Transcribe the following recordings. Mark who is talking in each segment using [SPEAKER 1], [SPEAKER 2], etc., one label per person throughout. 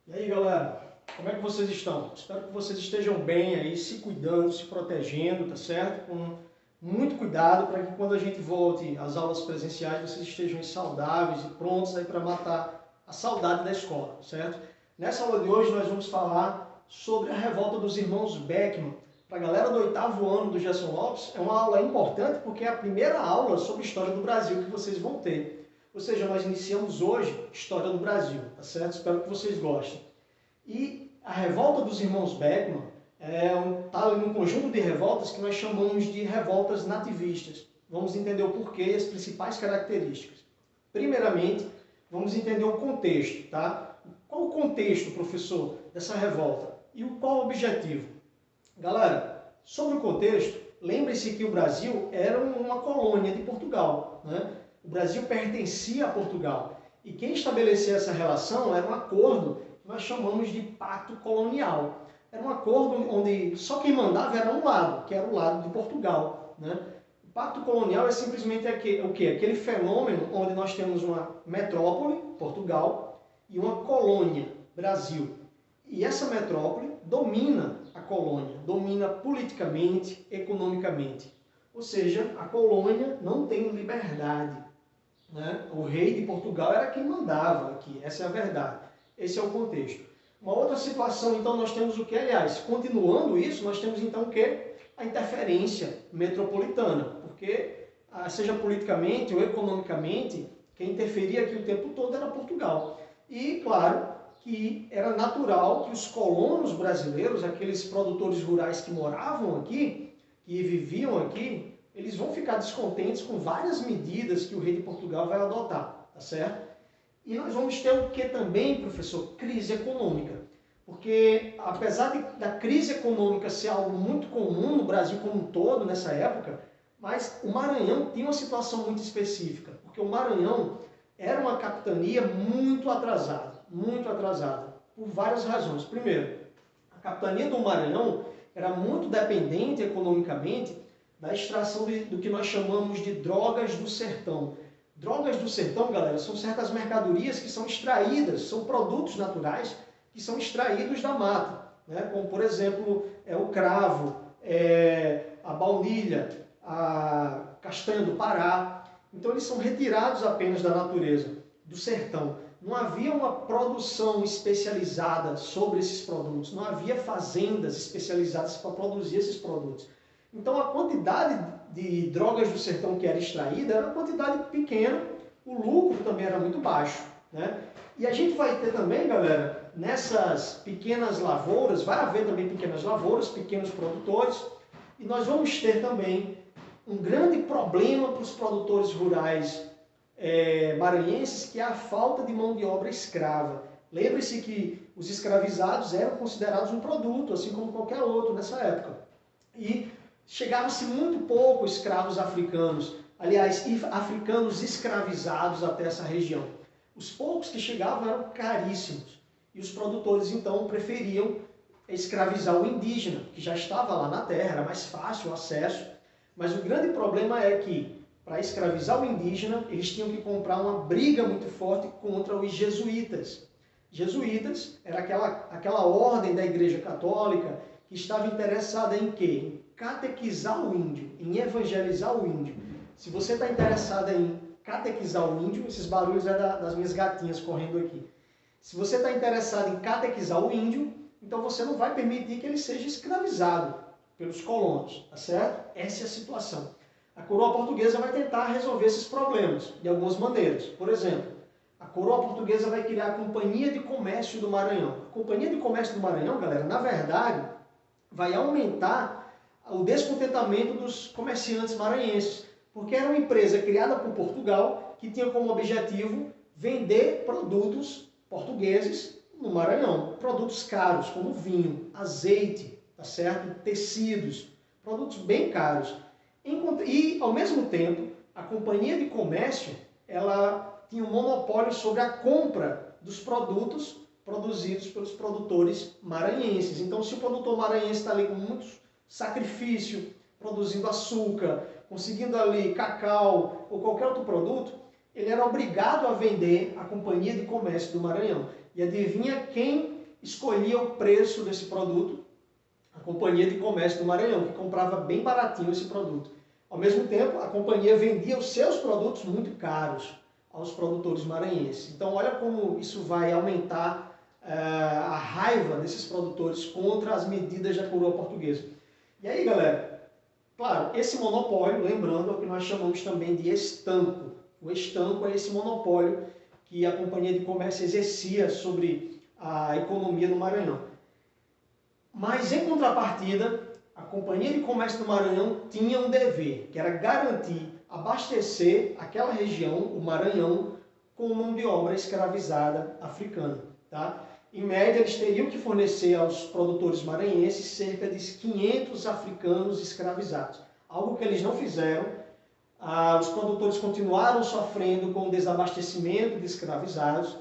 [SPEAKER 1] E aí, galera, como é que vocês estão? Espero que vocês estejam bem aí, se cuidando, se protegendo, tá certo? Com muito cuidado para que quando a gente volte às aulas presenciais, vocês estejam saudáveis e prontos aí para matar a saudade da escola, certo? Nessa aula de hoje nós vamos falar sobre a revolta dos irmãos Beckmann. Para a galera do 8º ano do Gerson Lopes, é uma aula importante porque é a primeira aula sobre história do Brasil que vocês vão ter. Ou seja, nós iniciamos hoje História do Brasil, tá certo? Espero que vocês gostem. E a revolta dos irmãos Beckmann está num conjunto de revoltas que nós chamamos de revoltas nativistas. Vamos entender o porquê e as principais características. Primeiramente, vamos entender o contexto, tá? Qual o contexto, professor, dessa revolta? E qual o objetivo? Galera, sobre o contexto, lembre-se que o Brasil era uma colônia de Portugal, né? O Brasil pertencia a Portugal. E quem estabelecia essa relação era um acordo que nós chamamos de pacto colonial. Era um acordo onde só quem mandava era um lado, que era o lado de Portugal, né? O pacto colonial é simplesmente o quê? Aquele fenômeno onde nós temos uma metrópole, Portugal, e uma colônia, Brasil. E essa metrópole domina a colônia, domina politicamente, economicamente. Ou seja, a colônia não tem liberdade. Né? O rei de Portugal era quem mandava aqui, essa é a verdade. Esse é o contexto. Uma outra situação, então, nós temos o que? Aliás, continuando isso, nós temos então o que? A interferência metropolitana, porque, seja politicamente ou economicamente, quem interferia aqui o tempo todo era Portugal. E, claro, que era natural que os colonos brasileiros, aqueles produtores rurais que moravam aqui, que viviam aqui, eles vão ficar descontentes com várias medidas que o rei de Portugal vai adotar, tá certo? E nós vamos ter o que também, professor? Crise econômica. Porque, apesar da crise econômica ser algo muito comum no Brasil como um todo nessa época, mas o Maranhão tinha uma situação muito específica, porque o Maranhão era uma capitania muito atrasada, por várias razões. Primeiro, a capitania do Maranhão era muito dependente economicamente da extração do que nós chamamos de drogas do sertão. Drogas do sertão, galera, são certas mercadorias que são extraídas, são produtos naturais que são extraídos da mata, né? Como, por exemplo, o cravo, a baunilha, a castanha do Pará. Então, eles são retirados apenas da natureza, do sertão. Não havia uma produção especializada sobre esses produtos, não havia fazendas especializadas para produzir esses produtos. Então, a quantidade de drogas do sertão que era extraída era uma quantidade pequena, o lucro também era muito baixo, né? E a gente vai ter também, galera, nessas pequenas lavouras, vai haver também pequenas lavouras, pequenos produtores, e nós vamos ter também um grande problema para os produtores rurais maranhenses, que é a falta de mão de obra escrava. Lembre-se que os escravizados eram considerados um produto, assim como qualquer outro nessa época. E chegava-se muito pouco escravos africanos, aliás, africanos escravizados até essa região. Os poucos que chegavam eram caríssimos. E os produtores, então, preferiam escravizar o indígena, que já estava lá na terra, era mais fácil o acesso. Mas o grande problema é que, para escravizar o indígena, eles tinham que comprar uma briga muito forte contra os jesuítas. Jesuítas era aquela ordem da Igreja Católica que estava interessada em quê? Em catequizar o índio, em evangelizar o índio. Se você está interessado em catequizar o índio, esses barulhos é das minhas gatinhas correndo aqui. Se você está interessado em catequizar o índio, então você não vai permitir que ele seja escravizado pelos colonos, tá certo? Essa é a situação. A coroa portuguesa vai tentar resolver esses problemas de algumas maneiras. Por exemplo, a coroa portuguesa vai criar a Companhia de Comércio do Maranhão. A Companhia de Comércio do Maranhão, galera, na verdade, vai aumentar o descontentamento dos comerciantes maranhenses, porque era uma empresa criada por Portugal que tinha como objetivo vender produtos portugueses no Maranhão, produtos caros como vinho, azeite, tá certo? Tecidos, produtos bem caros. E, ao mesmo tempo, a Companhia de Comércio ela tinha um monopólio sobre a compra dos produtos produzidos pelos produtores maranhenses. Então, se o produtor maranhense está ali com muito sacrifício, produzindo açúcar, conseguindo ali cacau ou qualquer outro produto, ele era obrigado a vender à Companhia de Comércio do Maranhão. E adivinha quem escolhia o preço desse produto, a Companhia de Comércio do Maranhão, que comprava bem baratinho esse produto. Ao mesmo tempo, a companhia vendia os seus produtos muito caros aos produtores maranhenses. Então, olha como isso vai aumentar a raiva desses produtores contra as medidas da coroa portuguesa. E aí, galera, claro, esse monopólio, lembrando, é o que nós chamamos também de estanco. O estanco é esse monopólio que a Companhia de Comércio exercia sobre a economia do Maranhão. Mas, em contrapartida, a Companhia de Comércio do Maranhão tinha um dever, que era garantir, abastecer aquela região, o Maranhão, com mão de obra escravizada africana. Tá? Em média, eles teriam que fornecer aos produtores maranhenses cerca de 500 africanos escravizados. Algo que eles não fizeram. Os produtores continuaram sofrendo com o desabastecimento de escravizados.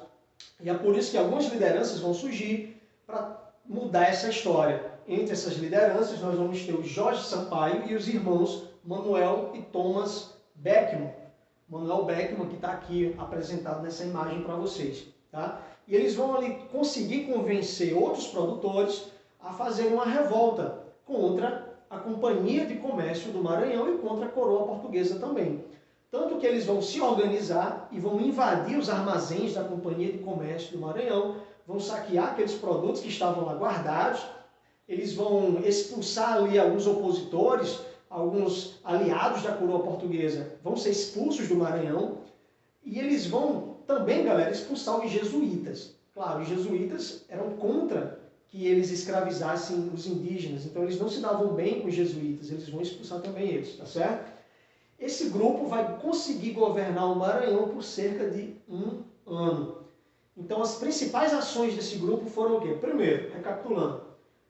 [SPEAKER 1] E é por isso que algumas lideranças vão surgir para mudar essa história. Entre essas lideranças, nós vamos ter o Jorge Sampaio e os irmãos Manuel e Thomas Beckmann. Manuel Beckmann, que está aqui apresentado nessa imagem para vocês. Tá? E eles vão ali conseguir convencer outros produtores a fazerem uma revolta contra a Companhia de Comércio do Maranhão e contra a coroa portuguesa também. Tanto que eles vão se organizar e vão invadir os armazéns da Companhia de Comércio do Maranhão, vão saquear aqueles produtos que estavam lá guardados, eles vão expulsar ali alguns opositores, alguns aliados da coroa portuguesa vão ser expulsos do Maranhão e eles vão também, galera, expulsar os jesuítas. Claro, os jesuítas eram contra que eles escravizassem os indígenas, então eles não se davam bem com os jesuítas, eles vão expulsar também eles, tá certo? Esse grupo vai conseguir governar o Maranhão por cerca de um ano. Então as principais ações desse grupo foram o quê? Primeiro, recapitulando,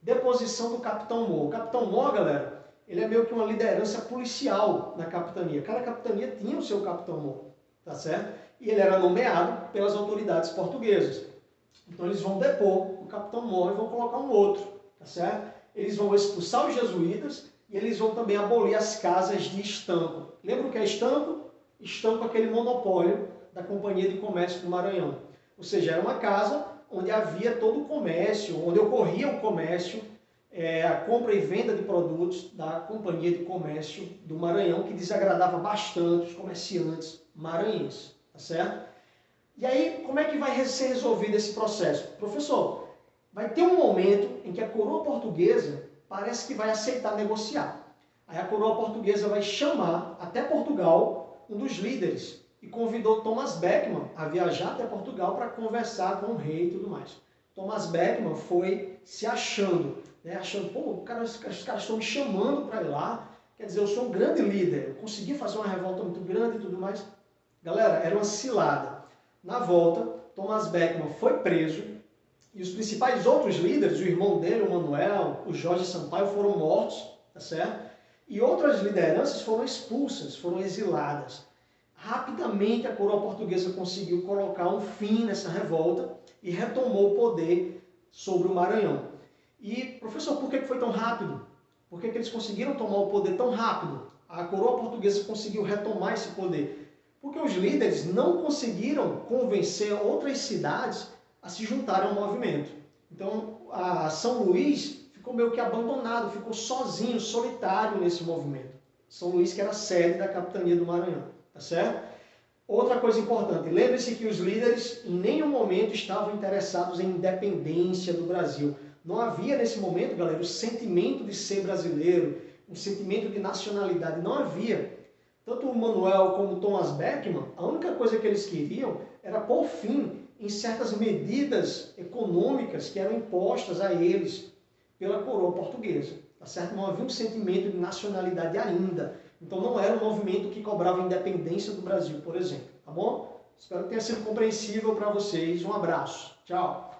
[SPEAKER 1] deposição do Capitão Mor. O Capitão Mor, galera, ele é meio que uma liderança policial na capitania. Cada capitania tinha o seu Capitão Mor, tá certo? E ele era nomeado pelas autoridades portuguesas. Então eles vão depor o Capitão Mor e vão colocar um outro, tá certo? Eles vão expulsar os jesuítas e eles vão também abolir as casas de estanco. Lembra o que é estanco? Estanco é aquele monopólio da Companhia de Comércio do Maranhão. Ou seja, era uma casa onde havia todo o comércio, onde ocorria o comércio, a compra e venda de produtos da Companhia de Comércio do Maranhão, que desagradava bastante os comerciantes maranhenses, tá certo? E aí, como é que vai ser resolvido esse processo? Professor, vai ter um momento em que a coroa portuguesa parece que vai aceitar negociar. Aí a coroa portuguesa vai chamar até Portugal um dos líderes e convidou Thomas Beckmann a viajar até Portugal para conversar com o rei e tudo mais. Thomas Beckmann foi se achando, né? Achando, pô, os caras estão me chamando para ir lá, quer dizer, eu sou um grande líder, eu consegui fazer uma revolta muito grande e tudo mais. Galera, era uma cilada. Na volta, Thomas Beckmann foi preso e os principais outros líderes, o irmão dele, o Manuel, o Jorge Sampaio, foram mortos, tá certo? E outras lideranças foram expulsas, foram exiladas. Rapidamente a coroa portuguesa conseguiu colocar um fim nessa revolta e retomou o poder sobre o Maranhão. E, professor, por que foi tão rápido? Por que eles conseguiram tomar o poder tão rápido? A coroa portuguesa conseguiu retomar esse poder. Porque os líderes não conseguiram convencer outras cidades a se juntarem ao movimento. Então, a São Luís ficou meio que abandonado, ficou sozinho, solitário nesse movimento. São Luís, que era a sede da capitania do Maranhão, tá certo? Outra coisa importante, lembre-se que os líderes em nenhum momento estavam interessados em independência do Brasil. Não havia nesse momento, galera, o sentimento de ser brasileiro, um sentimento de nacionalidade, não havia. Tanto o Manuel como o Thomas Beckmann, a única coisa que eles queriam era pôr fim em certas medidas econômicas que eram impostas a eles pela coroa portuguesa, tá certo? Não havia um sentimento de nacionalidade ainda. Então não era um movimento que cobrava a independência do Brasil, por exemplo, tá bom? Espero que tenha sido compreensível para vocês. Um abraço. Tchau.